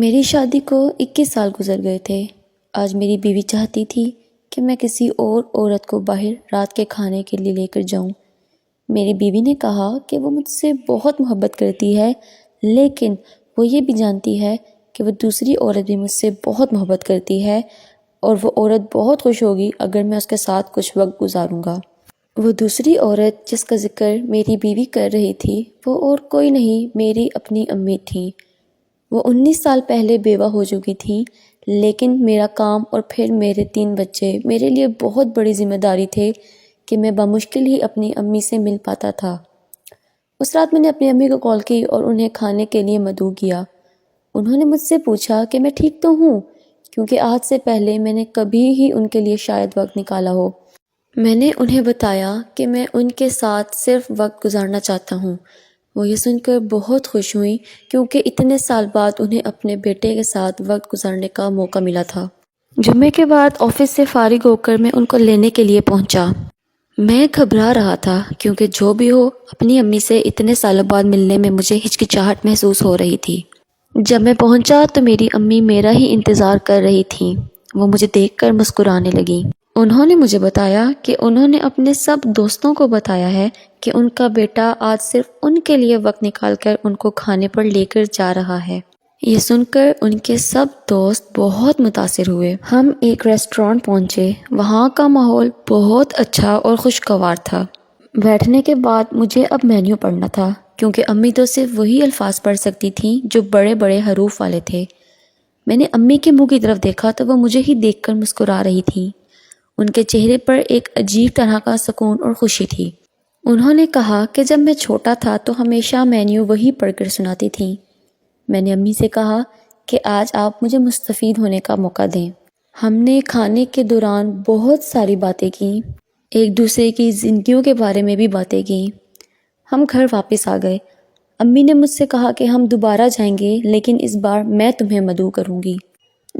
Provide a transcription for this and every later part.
میری شادی کو 21 سال گزر گئے تھے۔ آج میری بیوی چاہتی تھی کہ میں کسی اور عورت کو باہر رات کے کھانے کے لیے لے کر جاؤں۔ میری بیوی نے کہا کہ وہ مجھ سے بہت محبت کرتی ہے، لیکن وہ یہ بھی جانتی ہے کہ وہ دوسری عورت بھی مجھ سے بہت محبت کرتی ہے اور وہ عورت بہت خوش ہوگی اگر میں اس کے ساتھ کچھ وقت گزاروں گا۔ وہ دوسری عورت جس کا ذکر میری بیوی کر رہی تھی وہ اور کوئی نہیں، میری اپنی امی تھی۔ وہ 19 سال پہلے بیوہ ہو چکی تھیں، لیکن میرا کام اور پھر میرے 3 بچے میرے لیے بہت بڑی ذمہ داری تھے کہ میں بمشکل ہی اپنی امی سے مل پاتا تھا۔ اس رات میں نے اپنی امی کو کال کی اور انہیں کھانے کے لیے مدعو کیا۔ انہوں نے مجھ سے پوچھا کہ میں ٹھیک تو ہوں، کیونکہ آج سے پہلے میں نے کبھی ہی ان کے لیے شاید وقت نکالا ہو۔ میں نے انہیں بتایا کہ میں ان کے ساتھ صرف وقت گزارنا چاہتا ہوں۔ وہ یہ سن کر بہت خوش ہوئیں، کیونکہ اتنے سال بعد انہیں اپنے بیٹے کے ساتھ وقت گزارنے کا موقع ملا تھا۔ جمعے کے بعد آفس سے فارغ ہو کر میں ان کو لینے کے لیے پہنچا۔ میں گھبرا رہا تھا، کیونکہ جو بھی ہو اپنی امی سے اتنے سالوں بعد ملنے میں مجھے ہچکچاہٹ محسوس ہو رہی تھی۔ جب میں پہنچا تو میری امی میرا ہی انتظار کر رہی تھیں۔ وہ مجھے دیکھ کر مسکرانے لگیں۔ انہوں نے مجھے بتایا کہ انہوں نے اپنے سب دوستوں کو بتایا ہے کہ ان کا بیٹا آج صرف ان کے لیے وقت نکال کر ان کو کھانے پر لے کر جا رہا ہے۔ یہ سن کر ان کے سب دوست بہت متاثر ہوئے۔ ہم ایک ریسٹورانٹ پہنچے۔ وہاں کا ماحول بہت اچھا اور خوشگوار تھا۔ بیٹھنے کے بعد مجھے اب مینیو پڑھنا تھا، کیونکہ امی تو صرف وہی الفاظ پڑھ سکتی تھیں جو بڑے بڑے حروف والے تھے۔ میں نے امی کے منہ کی طرف دیکھا تو وہ مجھے ہی دیکھ کر مسکرا رہی تھیں۔ ان کے چہرے پر ایک عجیب طرح کا سکون اور خوشی تھی۔ انہوں نے کہا کہ جب میں چھوٹا تھا تو ہمیشہ مینیو وہی پڑھ کر سناتی تھیں۔ میں نے امی سے کہا کہ آج آپ مجھے مستفید ہونے کا موقع دیں۔ ہم نے کھانے کے دوران بہت ساری باتیں کیں، ایک دوسرے کی زندگیوں کے بارے میں بھی باتیں کیں۔ ہم گھر واپس آ گئے۔ امی نے مجھ سے کہا کہ ہم دوبارہ جائیں گے، لیکن اس بار میں تمہیں مدعو کروں گی۔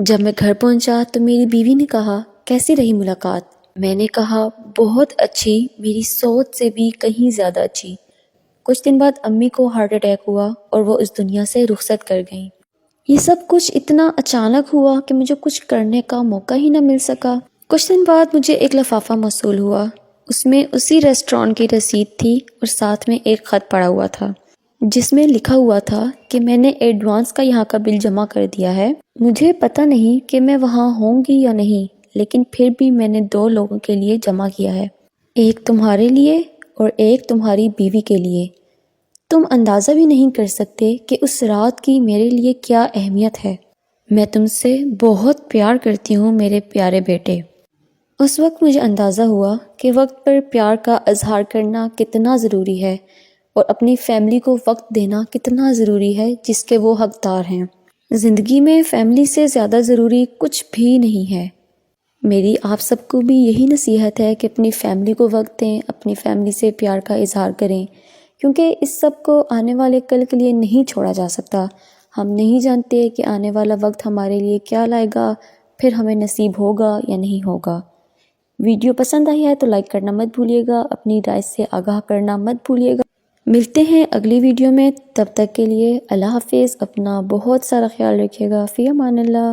جب میں گھر پہنچا تو میری بیوی نے کہا، کیسی رہی ملاقات؟ میں نے کہا، بہت اچھی، میری سوچ سے بھی کہیں زیادہ اچھی۔ کچھ دن بعد امی کو ہارٹ اٹیک ہوا اور وہ اس دنیا سے رخصت کر گئیں۔ یہ سب کچھ اتنا اچانک ہوا کہ مجھے کچھ کرنے کا موقع ہی نہ مل سکا۔ کچھ دن بعد مجھے ایک لفافہ موصول ہوا۔ اس میں اسی ریسٹورانٹ کی رسید تھی اور ساتھ میں ایک خط پڑا ہوا تھا، جس میں لکھا ہوا تھا کہ میں نے ایڈوانس کا یہاں کا بل جمع کر دیا ہے۔ مجھے پتہ نہیں کہ میں وہاں ہوں گی یا نہیں، لیکن پھر بھی میں نے 2 لوگوں کے لیے جمع کیا ہے، ایک تمہارے لیے اور ایک تمہاری بیوی کے لیے۔ تم اندازہ بھی نہیں کر سکتے کہ اس رات کی میرے لیے کیا اہمیت ہے۔ میں تم سے بہت پیار کرتی ہوں میرے پیارے بیٹے۔ اس وقت مجھے اندازہ ہوا کہ وقت پر پیار کا اظہار کرنا کتنا ضروری ہے اور اپنی فیملی کو وقت دینا کتنا ضروری ہے جس کے وہ حقدار ہیں۔ زندگی میں فیملی سے زیادہ ضروری کچھ بھی نہیں ہے۔ میری آپ سب کو بھی یہی نصیحت ہے کہ اپنی فیملی کو وقت دیں، اپنی فیملی سے پیار کا اظہار کریں، کیونکہ اس سب کو آنے والے کل کے لیے نہیں چھوڑا جا سکتا۔ ہم نہیں جانتے کہ آنے والا وقت ہمارے لیے کیا لائے گا، پھر ہمیں نصیب ہوگا یا نہیں ہوگا۔ ویڈیو پسند آئی ہے تو لائک کرنا مت بھولیے گا، اپنی رائے سے آگاہ کرنا مت بھولیے گا۔ ملتے ہیں اگلی ویڈیو میں، تب تک کے لیے اللہ حافظ۔ اپنا بہت سارا خیال رکھیے گا۔ فی امان اللہ۔